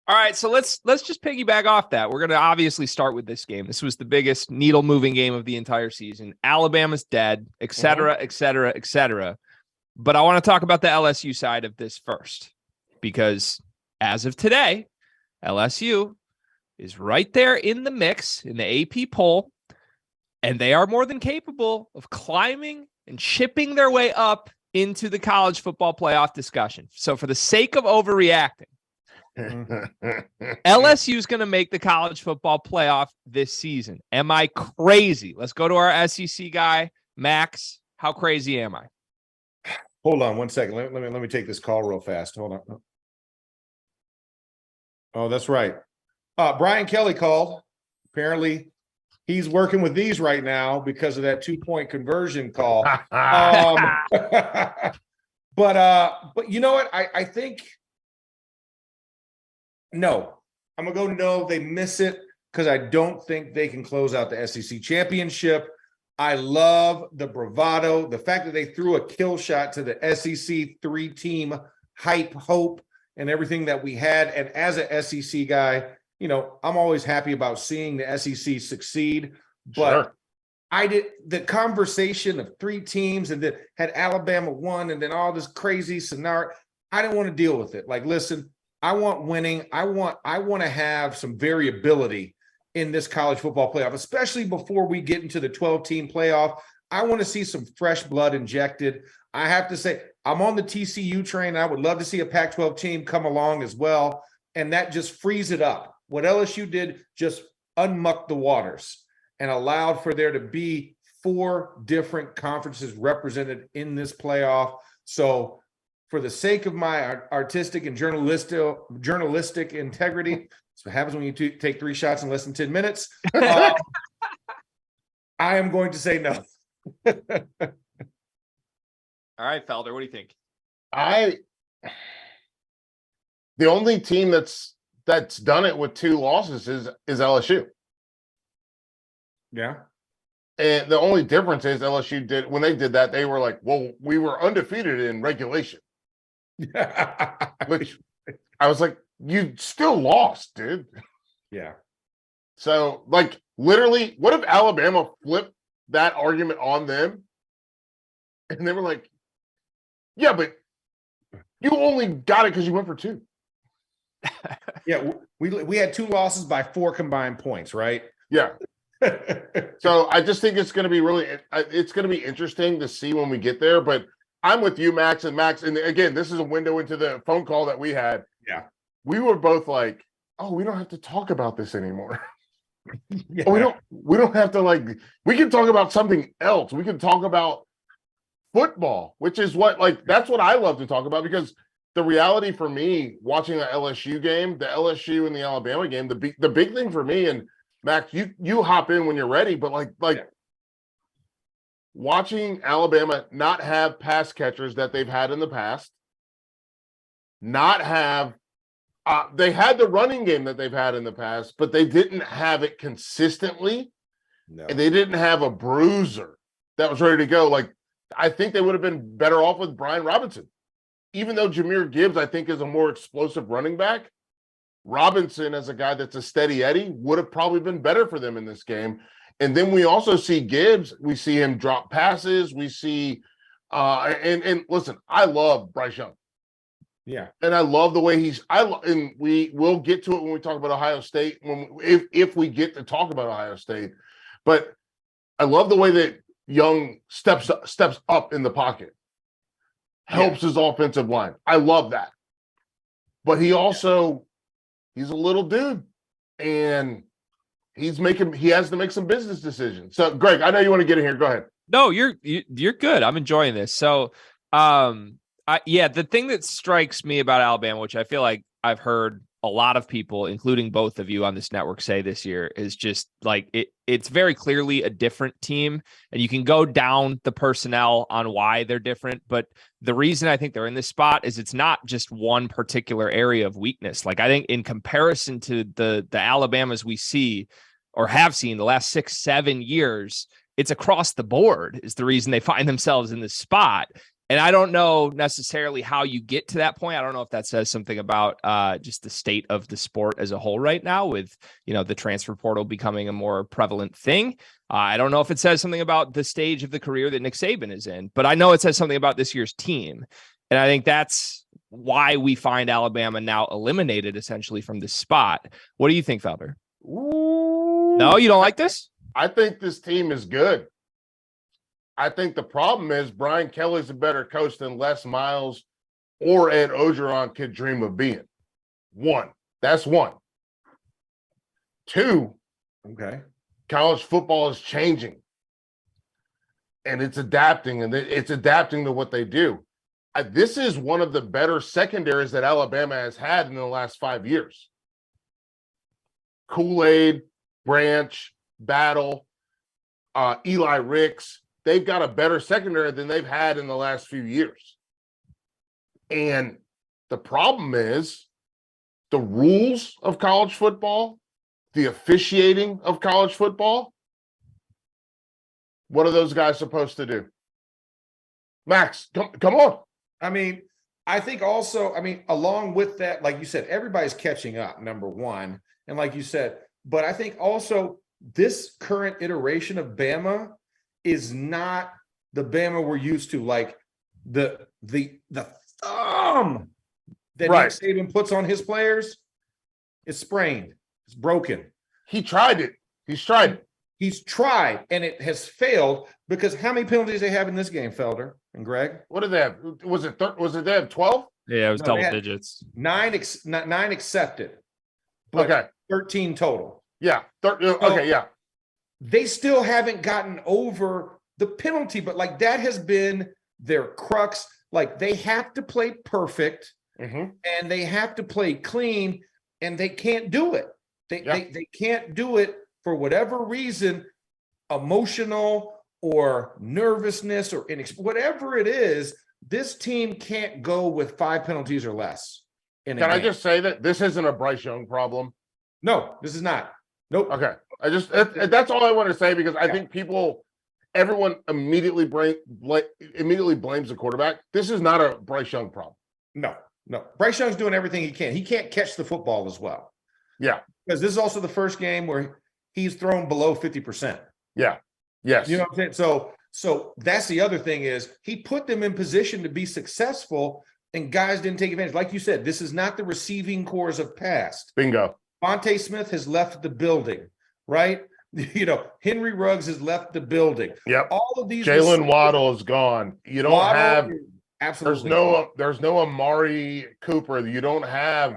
All right, so let's just piggyback off that. We're going to obviously start with this game. This was the biggest needle-moving game of the entire season. Alabama's dead, et cetera, et cetera, et cetera. But I want to talk about the LSU side of this first, because as of today, LSU is right there in the mix in the AP poll, and they are more than capable of climbing and chipping their way up into the college football playoff discussion. So for the sake of overreacting, LSU is going to make the college football playoff this season. Am I crazy? Let's go to our SEC guy, Max. How crazy am I? Hold on 1 second. Let me take this call real fast. Hold on. Oh, that's right. Brian Kelly called. Apparently, he's working with these right now because of that 2-point conversion call. But you know what? I think no. I'm gonna go no. They miss it because I don't think they can close out the SEC championship. I love the bravado, the fact that they threw a kill shot to the SEC 3-team hype, hope, and everything that we had. And as an SEC guy, you know, I'm always happy about seeing the SEC succeed. But sure. The conversation of 3 teams and then had Alabama won and then all this crazy scenario. I didn't want to deal with it. Like, listen, I want winning. I want to have some variability in this college football playoff, especially before we get into the 12-team playoff. I want to see some fresh blood injected. I have to say, I'm on the TCU train. I would love to see a Pac-12 team come along as well, and that just frees it up. What LSU did just unmucked the waters and allowed for there to be 4 different conferences represented in this playoff. So for the sake of my artistic and journalistic integrity, that's what happens when you take 3 shots in less than 10 minutes. I am going to say no. All right, Felder, what do you think? The only team that's done it with 2 losses is LSU. Yeah. And the only difference is LSU did, when they did that, they were like, well, we were undefeated in regulation. Which I was like, you still lost, dude. Yeah. So, like, literally, what if Alabama flipped that argument on them? And they were like, yeah, but you only got it because you went for 2. Yeah, we had 2 losses by 4 combined points, right? Yeah. So I just think it's going to be interesting to see when we get there. But I'm with you, Max. And again, this is a window into the phone call that we had. Yeah. We were both like, oh, we don't have to talk about this anymore. Yeah. We don't have to, like, we can talk about something else. We can talk about football, which is that's what I love to talk about, because the reality for me watching the LSU game, the LSU and the Alabama game, the big thing for me, and Max, you hop in when you're ready, but like watching Alabama not have pass catchers that they've had in the past, not have they had the running game that they've had in the past, but they didn't have it consistently. No. And they didn't have a bruiser that was ready to go. Like, I think they would have been better off with Brian Robinson. Even though Jahmyr Gibbs, I think, is a more explosive running back, Robinson, as a guy that's a steady Eddie, would have probably been better for them in this game. And then we also see Gibbs. We see him drop passes. We see and listen, I love Bryce Young. Yeah. And I love the way and we will get to it when we talk about Ohio State, if we get to talk about Ohio State. But I love the way that Young steps up in the pocket. Helps his offensive line. I love that. But he also, he's a little dude, and he has to make some business decisions. So, Greg, I know you want to get in here. Go ahead. No, you're good. I'm enjoying this. So, the thing that strikes me about Alabama, which I feel like I've heard a lot of people, including both of you on this network, say this year, is just like it's very clearly a different team, and you can go down the personnel on why they're different. But the reason I think they're in this spot is it's not just one particular area of weakness. Like, I think in comparison to the Alabamas we see or have seen the last 6-7 years, it's across the board is the reason they find themselves in this spot. And I don't know necessarily how you get to that point. I don't know if that says something about just the state of the sport as a whole right now with, the transfer portal becoming a more prevalent thing. I don't know if it says something about the stage of the career that Nick Saban is in, but I know it says something about this year's team. And I think that's why we find Alabama now eliminated essentially from this spot. What do you think, Felder? Ooh, No, you don't like this? I think this team is good. I think the problem is Brian Kelly's a better coach than Les Miles or Ed Orgeron could dream of being. That's one. Two, Okay. college football is changing. And it's adapting to what they do. This is one of the better secondaries that Alabama has had in the last 5 years. Kool-Aid, Branch, Battle, Eli Ricks. They've got a better secondary than they've had in the last few years. And the problem is the rules of college football, the officiating of college football. What are those guys supposed to do? Max, come on. I mean, I think also, along with that, like you said, everybody's catching up, number one. And like you said, but I think also this current iteration of Bama is not the Bama we're used to, like the thumb that Right. Nick Saban puts on his players is sprained. It's broken. He tried it. He's tried it. He's tried, and it has failed because how many penalties they have in this game, Felder and Greg? What did they have? Was it they have 12? Yeah, it was No, double they had digits. Nine accepted, but Okay. 13 total. Yeah. Okay, yeah. They still haven't gotten over the penalty, but like that has been their crux. Like they have to play perfect Mhm. and they have to play clean, and they can't do it. They can't do it for whatever reason, emotional or nervousness or whatever it is. This team can't go with 5 penalties or less. Can I just say that this isn't a Bryce Young problem? No, this is not. Nope. Okay. That's all I want to say because I think everyone immediately blames the quarterback. This is not a Bryce Young problem. No. Bryce Young's doing everything he can. He can't catch the football as well. Yeah. Because this is also the first game where he's thrown below 50%. Yeah. Yes. You know what I'm saying? So that's the other thing is he put them in position to be successful, and guys didn't take advantage. Like you said, this is not the receiving cores of past. Bingo. Fonte Smith has left the building, right? Henry Ruggs has left the building. Yep. All of these. Jalen Waddle is gone. You don't have. Absolutely. There's no Amari Cooper. You don't have.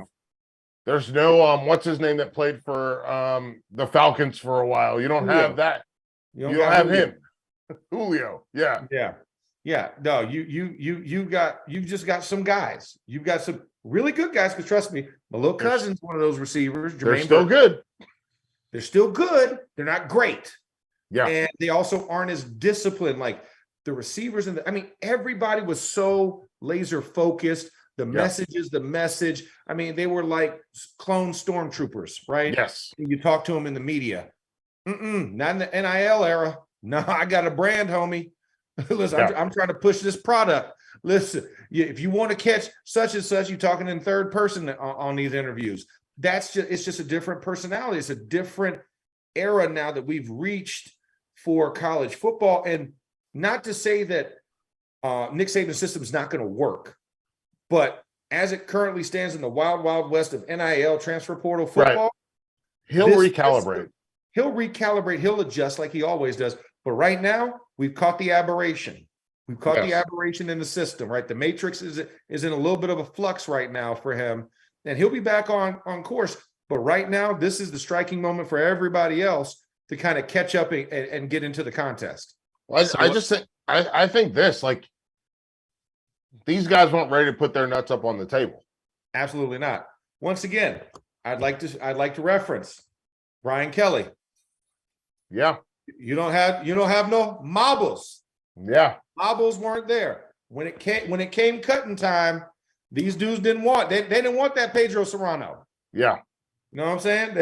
There's no what's his name that played for the Falcons for a while. You don't have that. You don't have him. Julio. Yeah. No, you've just got some guys. You've got some really good guys, because trust me, my little cousin's one of those receivers. They're still good. They're still good. They're not great. Yeah. And they also aren't as disciplined. Like the receivers everybody was so laser focused. The message. They were like clone stormtroopers, right? Yes. You talk to them in the media. Not in the NIL era. No, I got a brand, homie. Listen, I'm trying to push this product. Listen, if you want to catch such and such, you're talking in third person on these interviews. It's just a different personality. It's a different era now that we've reached for college football. And not to say that Nick Saban's system is not going to work, but as it currently stands in the wild, wild west of NIL transfer portal football, right. He'll recalibrate. He'll adjust like he always does. But right now, we've caught the aberration. We've caught the aberration in the system, right? The matrix is in a little bit of a flux right now for him, and he'll be back on course. But right now, this is the striking moment for everybody else to kind of catch up and get into the contest. Well, I think this, like, these guys weren't ready to put their nuts up on the table. Absolutely not. Once again, I'd like to reference Brian Kelly. Yeah. You don't have no marbles. Yeah. Marbles weren't there. When it came cutting time, these dudes didn't want that Pedro Serrano. Yeah. You know what I'm saying?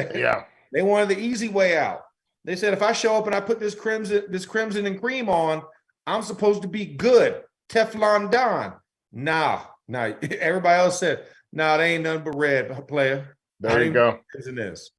They wanted the easy way out. They said, if I show up and I put this crimson and cream on, I'm supposed to be good. Teflon Don. Nah. Everybody else said, nah, they ain't nothing but red player. There you go. In this.